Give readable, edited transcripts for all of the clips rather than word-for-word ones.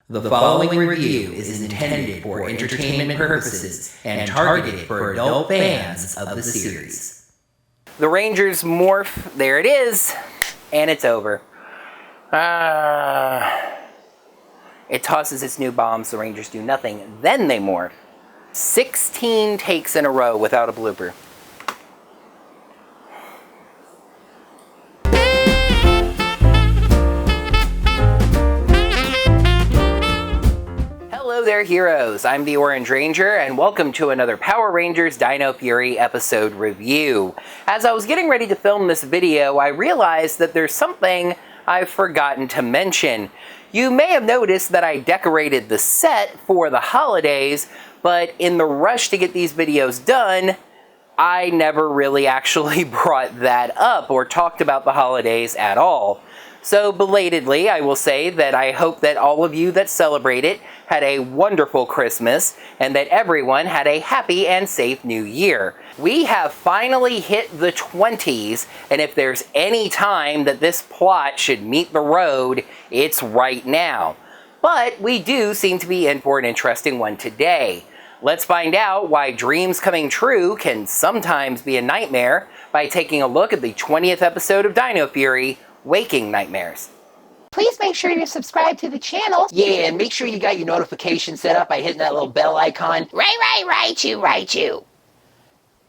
The following review is intended for entertainment purposes and targeted for adult fans of the series. The Rangers morph, there it is, and it's over. It tosses its new bombs, the Rangers do nothing, then they morph. 16 takes in a row without a blooper. Hello there, heroes. I'm the Orange Ranger, and welcome to another Power Rangers Dino Fury episode review. As I was getting ready to film this video, I realized that there's something I've forgotten to mention. You may have noticed that I decorated the set for the holidays, but in the rush to get these videos done, I never really actually brought that up or talked about the holidays at all. So belatedly, I will say that I hope that all of you that celebrate it had a wonderful Christmas and that everyone had a happy and safe New Year. We have finally hit the 20s, and if there's any time that this plot should meet the road, it's right now. But we do seem to be in for an interesting one today. Let's find out why dreams coming true can sometimes be a nightmare by taking a look at the 20th episode of Dino Fury, Waking Nightmares. Please make sure you're subscribed to the channel. Yeah, and make sure you got your notifications set up by hitting that little bell icon. Right you.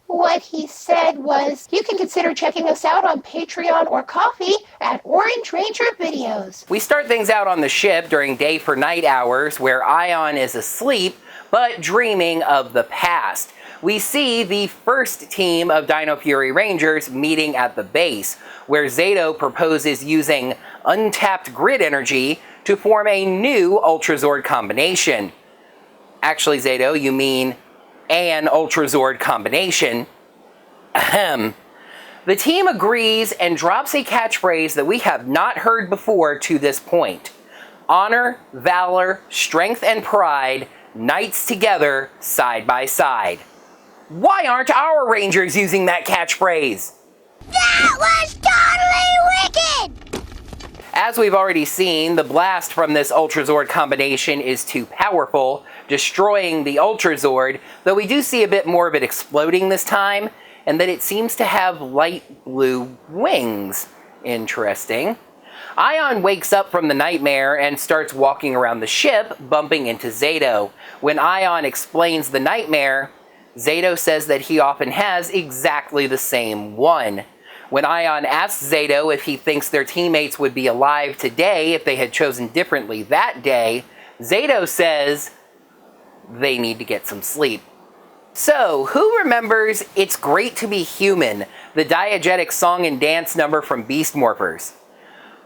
What he said was, you can consider checking us out on Patreon or Ko-fi at Orange Ranger Videos. We start things out on the ship during day for night hours where Aiyon is asleep but dreaming of the past. We see the first team of Dino Fury Rangers meeting at the base, where Zayto proposes using untapped grid energy to form a new Ultra Zord combination. Actually, Zayto, you mean an Ultra Zord combination. Ahem. The team agrees and drops a catchphrase that we have not heard before to this point. Honor, valor, strength, and pride, knights together, side by side. Why aren't our Rangers using that catchphrase? That was totally wicked! As we've already seen, the blast from this Ultra Zord combination is too powerful, destroying the Ultra Zord, though we do see a bit more of it exploding this time, and that it seems to have light blue wings. Interesting. Aiyon wakes up from the nightmare and starts walking around the ship, bumping into Zayto. When Aiyon explains the nightmare, Zayto says that he often has exactly the same one. When Aiyon asks Zayto if he thinks their teammates would be alive today if they had chosen differently that day, Zayto says they need to get some sleep. So, who remembers It's Great to Be Human, the diegetic song and dance number from Beast Morphers?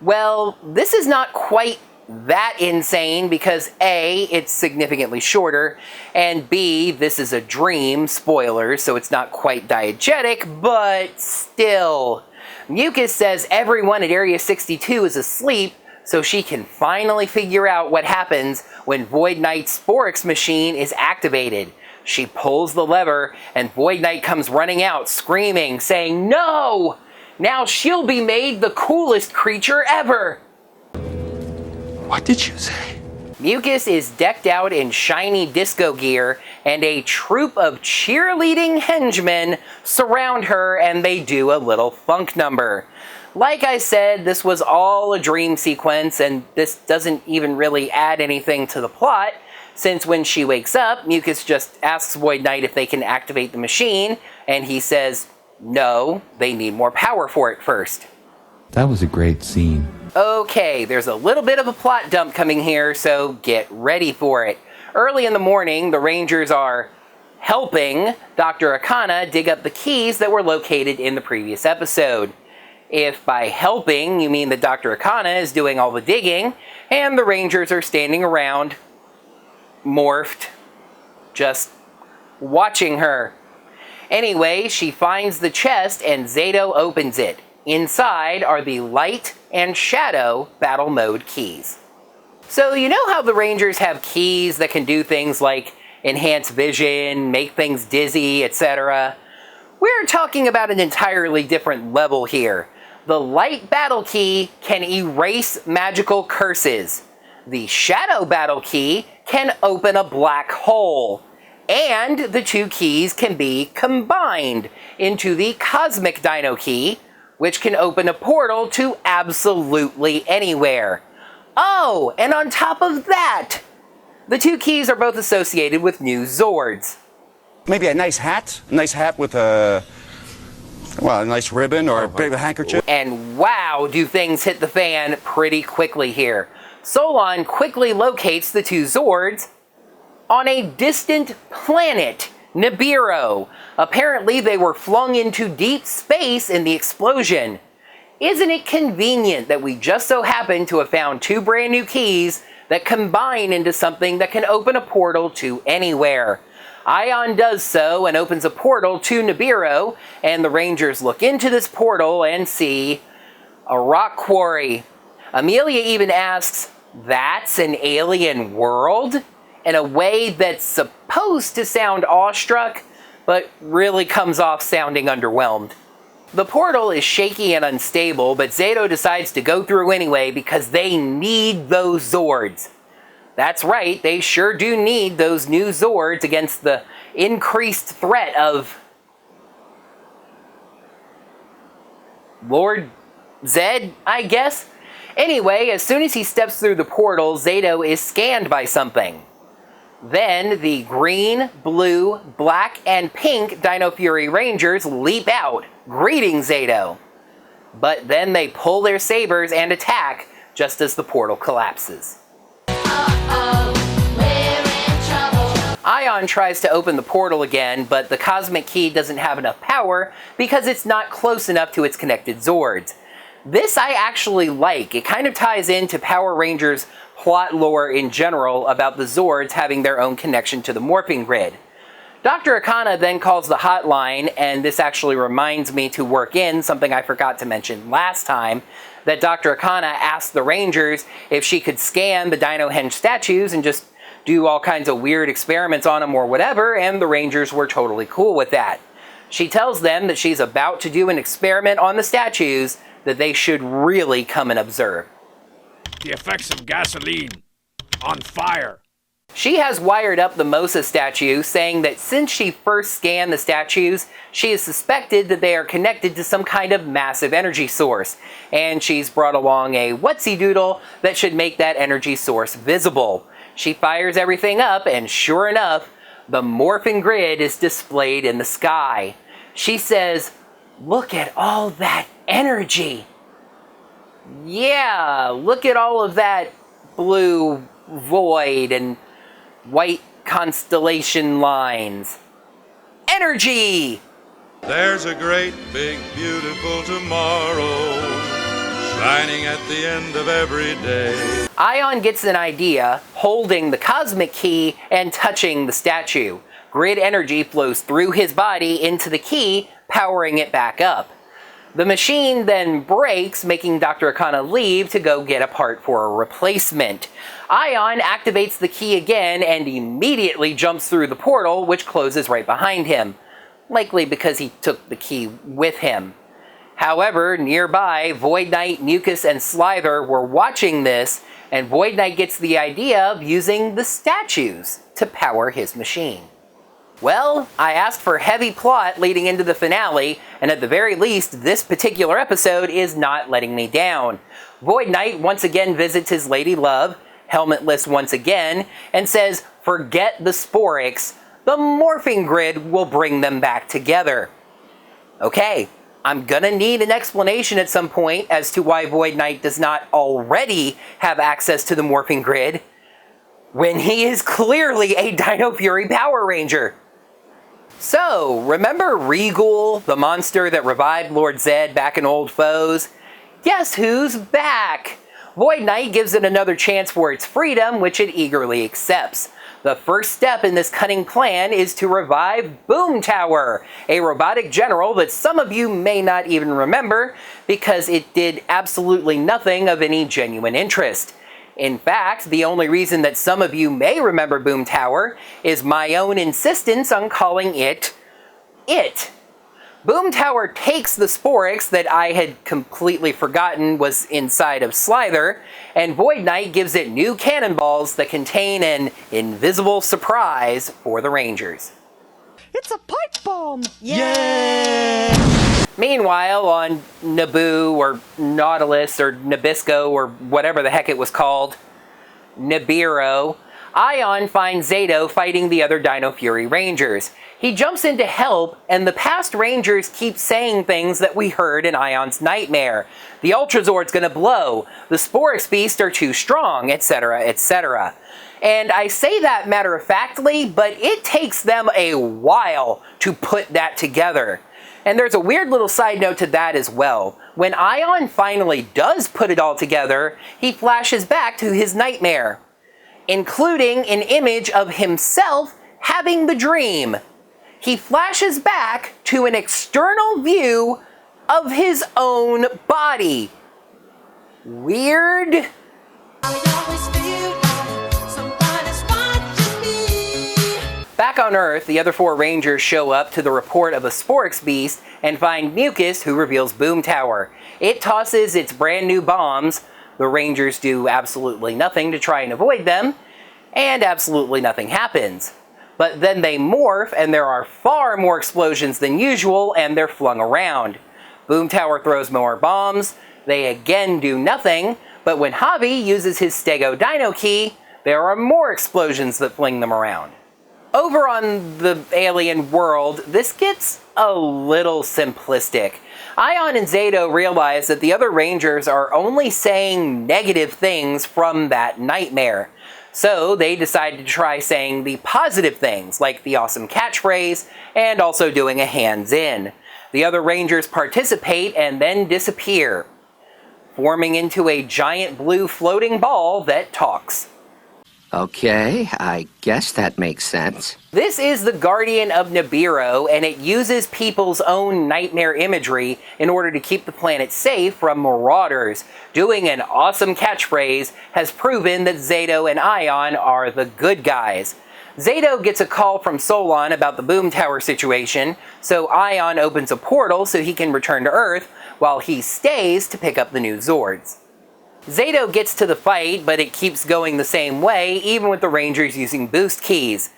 Well, this is not quite that insane because A, it's significantly shorter, and B, this is a dream, spoilers, so it's not quite diegetic, but still. Mucus says everyone at Area 62 is asleep, so she can finally figure out what happens when Void Knight's Sporix machine is activated. She pulls the lever, and Void Knight comes running out, screaming, saying, "No! Now she'll be made the coolest creature ever!" What did you say? Mucus is decked out in shiny disco gear, and a troop of cheerleading henchmen surround her and they do a little funk number. Like I said, this was all a dream sequence, and this doesn't even really add anything to the plot, since when she wakes up, Mucus just asks Void Knight if they can activate the machine, and he says, no, they need more power for it first. That was a great scene. Okay, there's a little bit of a plot dump coming here, so get ready for it. Early in the morning, the Rangers are helping Dr. Akana dig up the keys that were located in the previous episode. If by helping you mean that Dr. Akana is doing all the digging, and the Rangers are standing around, morphed, just watching her. Anyway, she finds the chest and Zayto opens it. Inside are the light and shadow battle mode keys. So you know how the Rangers have keys that can do things like enhance vision, make things dizzy, etc.? We're talking about an entirely different level here. The light battle key can erase magical curses. The Shadow Battle Key can open a black hole. And the two keys can be combined into the Cosmic Dino Key, which can open a portal to absolutely anywhere. Oh, and on top of that, the two keys are both associated with new Zords. Maybe a nice hat with a nice ribbon or a big handkerchief. And wow, do things hit the fan pretty quickly here. Solon quickly locates the two Zords on a distant planet, Nibiru. Apparently they were flung into deep space in the explosion. Isn't it convenient that we just so happen to have found two brand new keys that combine into something that can open a portal to anywhere? Aiyon does so and opens a portal to Nibiru, and the Rangers look into this portal and see a rock quarry. Amelia even asks, "That's an alien world?" in a way that's supposed to sound awestruck, but really comes off sounding underwhelmed. The portal is shaky and unstable, but Zayto decides to go through anyway because they need those Zords. That's right, they sure do need those new Zords against the increased threat of Lord Zed, I guess? Anyway, as soon as he steps through the portal, Zayto is scanned by something. Then the green, blue, black, and pink Dino Fury Rangers leap out, greeting Zayto. But then they pull their sabers and attack just as the portal collapses. Aiyon tries to open the portal again, but the Cosmic Key doesn't have enough power because it's not close enough to its connected Zords. This I actually like. It kind of ties into Power Rangers plot lore in general about the Zords having their own connection to the morphing grid. Dr. Akana then calls the hotline, and this actually reminds me to work in something I forgot to mention last time, that Dr. Akana asked the Rangers if she could scan the Dino Henge statues and just do all kinds of weird experiments on them or whatever, and the Rangers were totally cool with that. She tells them that she's about to do an experiment on the statues that they should really come and observe. The effects of gasoline on fire. She has wired up the Mosa statue, saying that since she first scanned the statues, she has suspected that they are connected to some kind of massive energy source, and she's brought along a whatsy-doodle that should make that energy source visible. She fires everything up, and sure enough, the morphing grid is displayed in the sky. She says, "Look at all that energy." Yeah, look at all of that blue void and white constellation lines. Energy! There's a great, big, beautiful tomorrow shining at the end of every day. Aiyon gets an idea, holding the Cosmic Key and touching the statue. Grid energy flows through his body into the key, powering it back up. The machine then breaks, making Dr. Akana leave to go get a part for a replacement. Aiyon activates the key again and immediately jumps through the portal, which closes right behind him. Likely because he took the key with him. However, nearby, Void Knight, Mucus, and Slither were watching this, and Void Knight gets the idea of using the statues to power his machine. Well, I asked for heavy plot leading into the finale, and at the very least, this particular episode is not letting me down. Void Knight once again visits his lady love, helmetless once again, and says, forget the Sporix, the morphing grid will bring them back together. Okay, I'm gonna need an explanation at some point as to why Void Knight does not already have access to the morphing grid, when he is clearly a Dino Fury Power Ranger. So, remember Regal, the monster that revived Lord Zed back in Old Foes? Guess who's back? Void Knight gives it another chance for its freedom, which it eagerly accepts. The first step in this cunning plan is to revive Boom Tower, a robotic general that some of you may not even remember because it did absolutely nothing of any genuine interest. In fact, the only reason that some of you may remember Boom Tower is my own insistence on calling it. Boom Tower takes the Sporix that I had completely forgotten was inside of Slither, and Void Knight gives it new cannonballs that contain an invisible surprise for the Rangers. It's a pipe bomb! Meanwhile, on Naboo, or Nautilus, or Nabisco, or whatever the heck it was called, Nibiru, Aiyon finds Zayto fighting the other Dino Fury Rangers. He jumps in to help, and the past Rangers keep saying things that we heard in Aion's nightmare. The Ultra Zord's gonna blow, the Sporix Beasts are too strong, etc., etc. And I say that matter-of-factly, but it takes them a while to put that together. And there's a weird little side note to that as well. When Aiyon finally does put it all together, he flashes back to his nightmare, including an image of himself having the dream. He flashes back to an external view of his own body. Weird? Back on Earth, the other 4 Rangers show up to the report of a Sporix Beast and find Mucus, who reveals Boom Tower. It tosses its brand new bombs. The Rangers do absolutely nothing to try and avoid them, and absolutely nothing happens. But then they morph, and there are far more explosions than usual, and they're flung around. Boom Tower throws more bombs. They again do nothing, but when Javi uses his Stego Dino Key, there are more explosions that fling them around. Over on the alien world, this gets a little simplistic. Aiyon and Zayto realize that the other Rangers are only saying negative things from that nightmare. So they decide to try saying the positive things, like the awesome catchphrase, and also doing a hands-in. The other Rangers participate and then disappear, forming into a giant blue floating ball that talks. Okay, I guess that makes sense. This is the Guardian of Nibiru, and it uses people's own nightmare imagery in order to keep the planet safe from marauders. Doing an awesome catchphrase has proven that Zayto and Aiyon are the good guys. Zayto gets a call from Solon about the Boom Tower situation, so Aiyon opens a portal so he can return to Earth, while he stays to pick up the new Zords. Zayto gets to the fight, but it keeps going the same way, even with the Rangers using boost keys.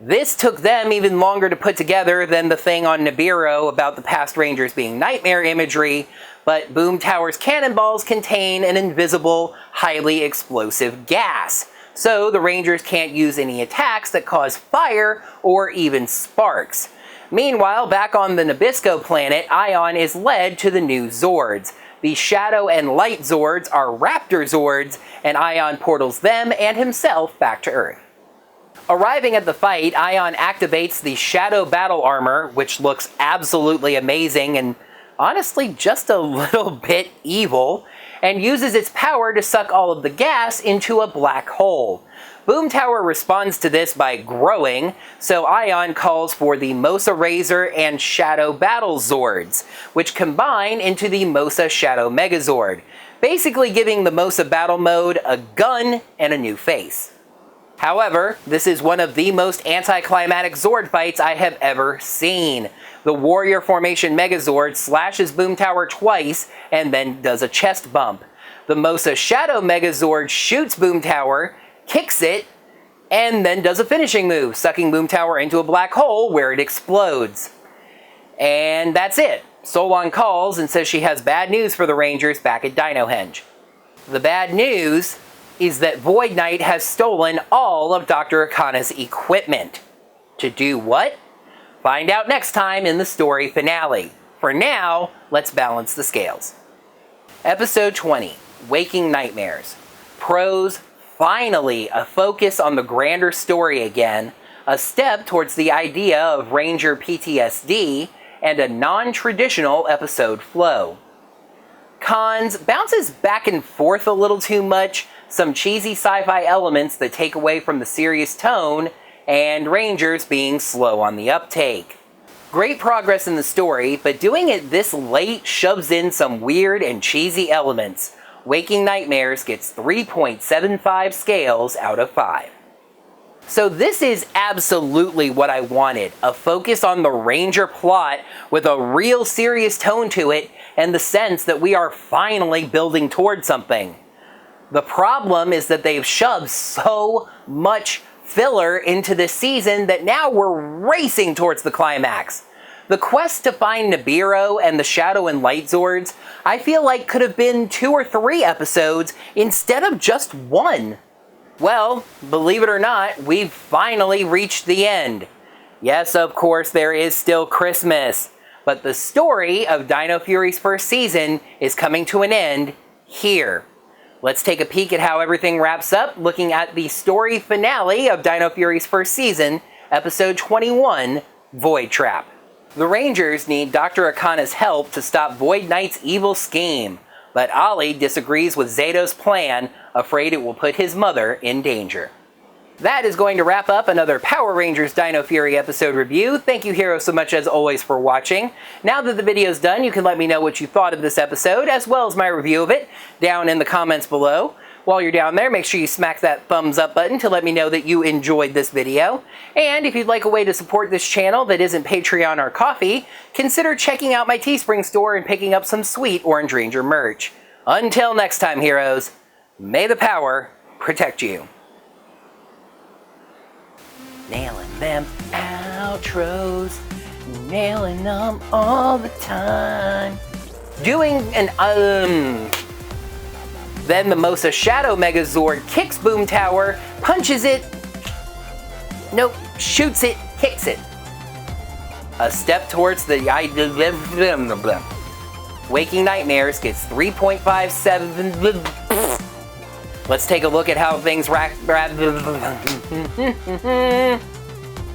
This took them even longer to put together than the thing on Nibiru about the past Rangers being nightmare imagery, but Boom Tower's cannonballs contain an invisible, highly explosive gas, so the Rangers can't use any attacks that cause fire or even sparks. Meanwhile, back on the Nabisco planet, Aiyon is led to the new Zords. The Shadow and Light Zords are Raptor Zords, and Aiyon portals them and himself back to Earth. Arriving at the fight, Aiyon activates the Shadow Battle Armor, which looks absolutely amazing and honestly just a little bit evil, and uses its power to suck all of the gas into a black hole. Boom Tower responds to this by growing, so Aiyon calls for the Mosa Razor and Shadow Battle Zords, which combine into the Mosa Shadow Megazord, basically giving the Mosa Battle Mode a gun and a new face. However, this is one of the most anticlimactic Zord fights I have ever seen. The Warrior Formation Megazord slashes Boom Tower twice and then does a chest bump. The Mosa Shadow Megazord shoots Boom Tower, kicks it, and then does a finishing move, sucking Boom Tower into a black hole where it explodes. And that's it. Solon calls and says she has bad news for the Rangers back at Dinohenge. The bad news is that Void Knight has stolen all of Dr. Akana's equipment. To do what? Find out next time in the story finale. For now, let's balance the scales. Episode 20, Waking Nightmares. Pros: finally, a focus on the grander story again, a step towards the idea of Ranger PTSD, and a non-traditional episode flow. Cons: bounces back and forth a little too much, some cheesy sci-fi elements that take away from the serious tone, and Rangers being slow on the uptake. Great progress in the story, but doing it this late shoves in some weird and cheesy elements. Waking Nightmares gets 3.75 scales out of 5. So this is absolutely what I wanted, a focus on the Ranger plot with a real serious tone to it and the sense that we are finally building towards something. The problem is that they've shoved so much filler into this season that now we're racing towards the climax. The quest to find Nibiru and the Shadow and Light Zords, I feel like could have been 2 or 3 episodes instead of just 1. Well, believe it or not, we've finally reached the end. Yes, of course, there is still Christmas, but the story of Dino Fury's first season is coming to an end here. Let's take a peek at how everything wraps up, looking at the story finale of Dino Fury's first season, episode 21, Void Trap. The Rangers need Dr. Akana's help to stop Void Knight's evil scheme, but Ollie disagrees with Zayto's plan, afraid it will put his mother in danger. That is going to wrap up another Power Rangers Dino Fury episode review. Thank you, heroes, so much as always for watching. Now that the video's done, you can let me know what you thought of this episode, as well as my review of it, down in the comments below. While you're down there, make sure you smack that thumbs up button to let me know that you enjoyed this video. And if you'd like a way to support this channel that isn't Patreon or Ko-fi, consider checking out my Teespring store and picking up some sweet Orange Ranger merch. Until next time, heroes, may the power protect you. Nailing them outros, nailing them all the time. Doing an Then the Mosa Shadow Megazord kicks Boom Tower, punches it, nope, shoots it, kicks it. A step towards the Waking Nightmares gets 3.57. Let's take a look at how things